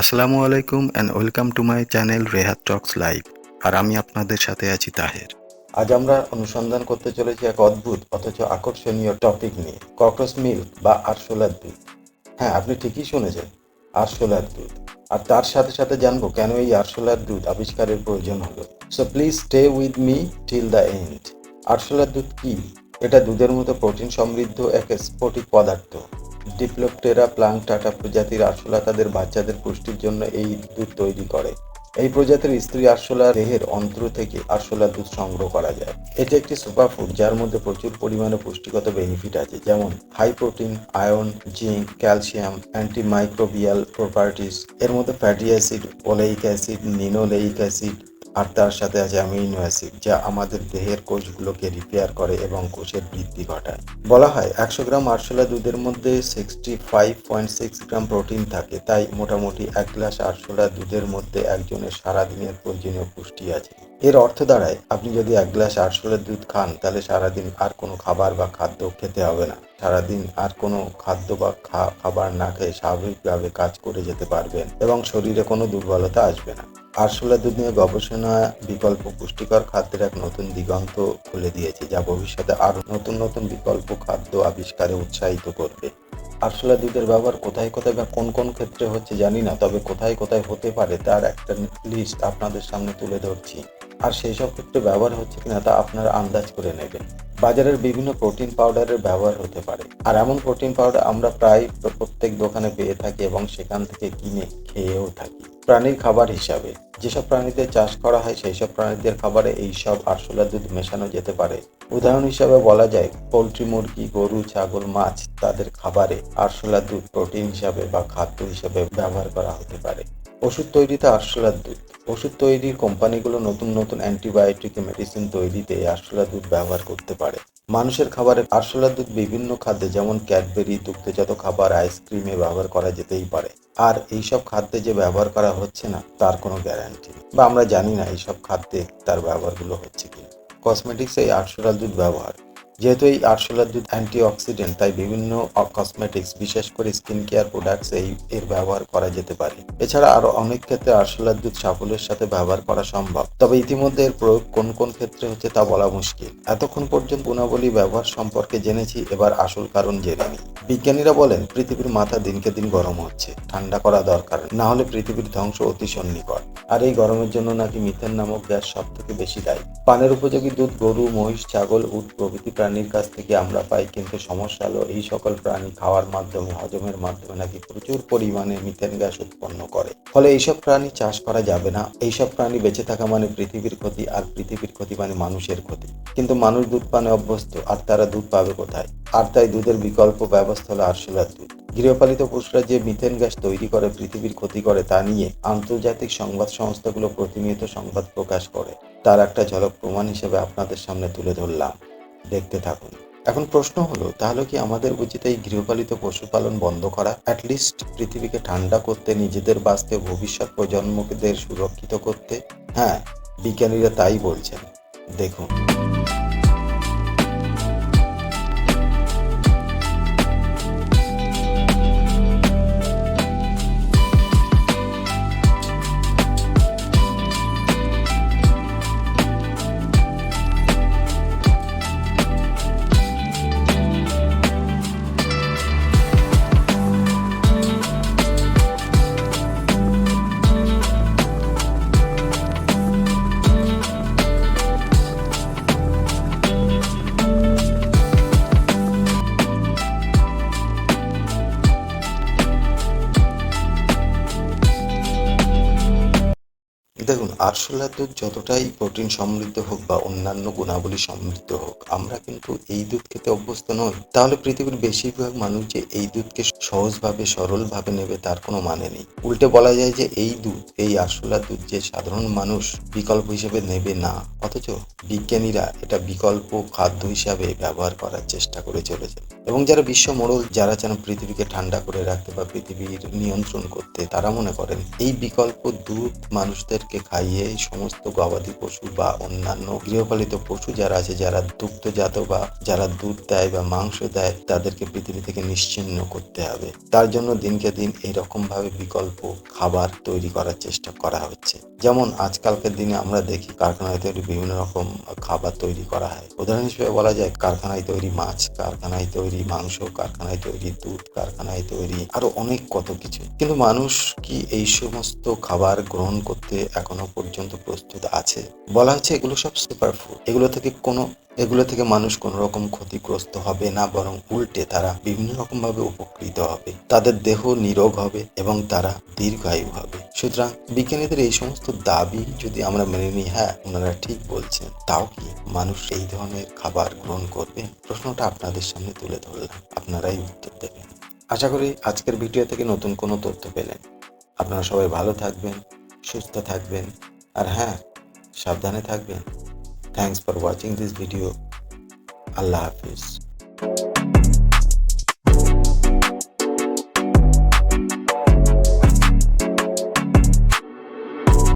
আসসালামু আলাইকুম and welcome to my channel Rehat talks live. আর আমি আপনাদের সাথে আছি তাহের। আজ আমরা অনুসন্ধান করতে চলেছি এক অদ্ভুত অথচ আকর্ষণীয় টপিক নিয়ে, ককরোচ মিল্ক বা আরশোলার দুধ। হ্যাঁ, আপনি ঠিকই শুনেছেন, আরশোলার দুধ। আর তার সাথে সাথে জানবো কেন এই আরশোলার দুধ আবিষ্কারের প্রয়োজন হলো। So please stay with me till the end. আরশোলার দুধ কি? এটা দুধের মতো প্রোটিন সমৃদ্ধ এক স্ফটিক পদার্থ। ডিপ্লোপটেরা প্লাংটাটা প্রজাতির আরশোলা তাদের বাচ্চাদের পুষ্টির জন্য এই দুধ তৈরি করে। এই প্রজাতির স্ত্রী আরশোলা দেহের অন্ত্র থেকে আরশোলা দুধ সংগ্রহ করা যায়। এটি একটি সুপারফুড যার মধ্যে প্রচুর পরিমাণে পুষ্টিগত বেনিফিট আছে, যেমন high protein, iron, zinc, calcium, antimicrobial properties. এর মধ্যে fatty acid, oleic acid, linoleic acid, আর তার সাথে আছে অ্যামিনো অ্যাসিড, যা আমাদের দেহের কোষগুলোকে রিপেয়ার করে এবং কোষের বৃদ্ধি ঘটায়। বলা হয় 100 গ্রাম আরশোলা দুধের মধ্যে 65.6 গ্রাম প্রোটিন থাকে, তাই মোটামুটি 1 গ্লাস আরশোলা দুধের মধ্যে একজনের সারাদিনের প্রয়োজনীয় পুষ্টি আছে। এর অর্থ দাঁড়ায়, আপনি যদি 1 গ্লাস আরশোলা দুধ খান তাহলে সারাদিন আর কোনো খাবার বা খাদ্য খেতে হবে না। সারাদিন আর কোনো খাদ্য বা খাবার না খেয়ে স্বাভাবিকভাবে কাজ করে যেতে পারবেন এবং শরীরে কোনো দুর্বলতা আসবে না। আরশোলা দুধ নিয়ে গবেষণা বিকল্প পুষ্টিকর খাদ্যের এক নতুন দিগন্ত খুলে দিয়েছে, যা ভবিষ্যতে আরও নতুন নতুন বিকল্প খাদ্য আবিষ্কারে উৎসাহিত করবে। আরশোলা দুধের ব্যবহার কোথায় কোথায় বা কোন কোন ক্ষেত্রে হচ্ছে জানি না, তবে কোথায় কোথায় হতে পারে তার একটা লিস্ট আপনাদের সামনে তুলে ধরছি। আর সেই সব ক্ষেত্রে ব্যবহার হচ্ছে কিনা তা আপনারা আন্দাজ করে নেবেন। বাজারের বিভিন্ন প্রোটিন পাউডারের ব্যবহার হতে পারে, আর এমন প্রোটিন পাউডার আমরা প্রায় প্রত্যেক দোকানে পেয়ে থাকি এবং সেখান থেকে কিনে খেয়েও থাকি। প্রাণীর খাবার হিসাবে যেসব প্রাণীদের চাষ করা হয় সেই সব প্রাণীদের খাবারে এই সব আরশোলা দুধ মেশানো যেতে পারে। উদাহরণ হিসাবে বলা যায় পোলট্রি, মুরগি, গরু, ছাগল, মাছ, তাদের খাবারে আরশোলা দুধ প্রোটিন হিসাবে বা খাদ্য হিসাবে ব্যবহার করা হতে পারে। ওষুধ তৈরিতে আরশোলার দুধ। ওষুধ তৈরির কোম্পানিগুলো নতুন নতুন অ্যান্টিবায়োটিক মেডিসিন তৈরিতে এই আরশোলা দুধ ব্যবহার করতে পারে। মানুষের খাবারে আরশোলা দুধ বিভিন্ন খাদ্যে যেমন ক্যাডবেরি, দুগ্ধজাত খাবার, আইসক্রিমে ব্যবহার করা যেতেই পারে। আর এইসব খাদ্যে যে ব্যবহার করা হচ্ছে না তার কোনো গ্যারান্টি নেই, বা আমরা জানি না এইসব খাদ্যে তার ব্যবহারগুলো হচ্ছে কিনা। কসমেটিক্সে এই আরশোলা দুধ ব্যবহার। যেহেতু এই আরশোলা দুধ অ্যান্টিঅক্সিডেন্ট, তাই বিভিন্ন কসমেটিক্স, বিশেষ করে স্কিন কেয়ার প্রোডাক্টস এর ব্যবহার করা যেতে পারে। এছাড়া আরো অনেক ক্ষেত্রে আরশোলার দুধ সাফল্যের সাথে ব্যবহার করা সম্ভব, তবে ইতিমধ্যে এর প্রয়োগ কোন কোন ক্ষেত্রে হচ্ছে তা বলা মুশকিল। এতক্ষণ পর্যন্ত গুণাবলী ব্যবহার সম্পর্কে জেনেছি, এবার আসল কারণ জেনে নিই। বিজ্ঞানীরা বলেন পৃথিবীর মাথা দিনকে দিন গরম হচ্ছে, ঠান্ডা করা দরকার, না হলে পৃথিবীর ধ্বংস অতি সন্নিকট। আর এই গরমের জন্য নাকি মিথেন নামক গ্যাস সব থেকে বেশি দায়ী। পানের উপযোগী দুধ গরু, মহিষ, ছাগল, উট প্রভৃতি প্রাণীর কাছ থেকে আমরা পাই, কিন্তু সমস্যা হলো এই সকল প্রাণী খাওয়ার মাধ্যমে, হজমের মাধ্যমে নাকি প্রচুর পরিমাণে মিথেন গ্যাস উৎপন্ন করে। ফলে এইসব প্রাণী চাষ করা যাবে না। এইসব প্রাণী বেঁচে থাকা মানে পৃথিবীর ক্ষতি, আর পৃথিবীর ক্ষতি মানে মানুষের ক্ষতি। কিন্তু মানুষ দুধ পানে অভ্যস্ত, আর তারা দুধ পাবে কোথায়? আর তাই দুধের বিকল্প ব্যবস্থা হলো আরশোলার দুধ। গৃহপালিত পশুরা যে মিথেন গ্যাস তৈরি করে পৃথিবীর ক্ষতি করে তা নিয়ে আন্তর্জাতিক সংবাদ সংস্থাগুলো প্রতিনিয়ত সংবাদ প্রকাশ করে। তার একটা ঝলক প্রমাণ হিসেবে আপনাদের সামনে তুলে ধরলাম, দেখতে থাকুন। এখন প্রশ্ন হলো, তাহলে কি আমাদের উচিত এই গৃহপালিত পশুপালন বন্ধ করা, অ্যাটলিস্ট পৃথিবীকে ঠান্ডা করতে, নিজেদের বাঁচতে, ভবিষ্যৎ প্রজন্মদের সুরক্ষিত করতে? হ্যাঁ, বিজ্ঞানীরা তাই বলছেন, দেখুন। দেখুন, আরশোলার দুধ যতটাই প্রোটিন সমৃদ্ধ হোক বা অন্যান্য গুণাবলী সমৃদ্ধ হোক, আমরা কিন্তু এই দুধ খেতে অভ্যস্ত নই। তাহলে পৃথিবীর বেশিরভাগ মানুষ যে এই দুধকে সহজভাবে, সরলভাবে নেবে তার কোনো মানে নেই। উল্টে বলা যায় যে এই দুধ, এই আরশোলার দুধ যে সাধারণ মানুষ বিকল্প হিসেবে নেবে না, অথচ বিজ্ঞানীরা এটা বিকল্প খাদ্য হিসাবে ব্যবহার করার চেষ্টা করে চলেছে। এবং যারা বিশ্ব মোড়ল, যারা চান পৃথিবীকে ঠান্ডা করে রাখতে বা পৃথিবীর নিয়ন্ত্রণ করতে, তারা মনে করেন এই বিকল্প দুধ মানুষদেরকে খাইয়ে এই সমস্ত গবাদি পশু বা অন্যান্য গৃহপালিত পশু যারা আছে, যারা দুগ্ধজাত বা যারা দুধ দেয় বা মাংস দেয়, তাদেরকে পৃথিবী থেকে নিশ্চিহ্ন করতে হবে। তার জন্য দিনকে দিন এইরকম ভাবে বিকল্প খাবার তৈরি করার চেষ্টা করা হচ্ছে। যেমন আজকালকার দিনে আমরা দেখি কারখানায় তৈরি বিভিন্ন রকম খাবার তৈরি করা হয়। উদাহরণ হিসেবে বলা যায় কারখানায় তৈরি মাছ, কারখানায় তৈরি মাংস, কারখানায় তৈরি দুধ, কারখানায় তৈরি আরো অনেক কত কিছু। কিন্তু মানুষ কি এই সমস্ত খাবার গ্রহণ করতে এখনো পর্যন্ত প্রস্তুত আছে? বলা হচ্ছে এগুলো সব সুপারফুড, এগুলো থেকে মানুষ কোনো রকম ক্ষতিগ্রস্ত হবে না, বরং উল্টে তারা বিভিন্ন রকম ভাবে উপকৃত হবে, তাদের দেহ নিরোগ হবে এবং তারা দীর্ঘায়ু হবে। সুতরাং বিজ্ঞানীদের এই সমস্ত দাবি যদি আমরা মেনে নিই, হ্যাঁ ওনারা ঠিক বলছেন, তাও কি মানুষ এই ধরনের খাবার গ্রহণ করবে? প্রশ্নটা আপনাদের সামনে তুলে ধরলাম, আপনারাই উত্তর দেবেন। আশা করি আজকের ভিডিও থেকে নতুন কোনো তথ্য পেলেন। আপনারা সবাই ভালো থাকবেন, সুস্থ থাকবেন, আর হ্যাঁ, সাবধানে থাকবেন। Thanks for watching this video. Allah Hafiz.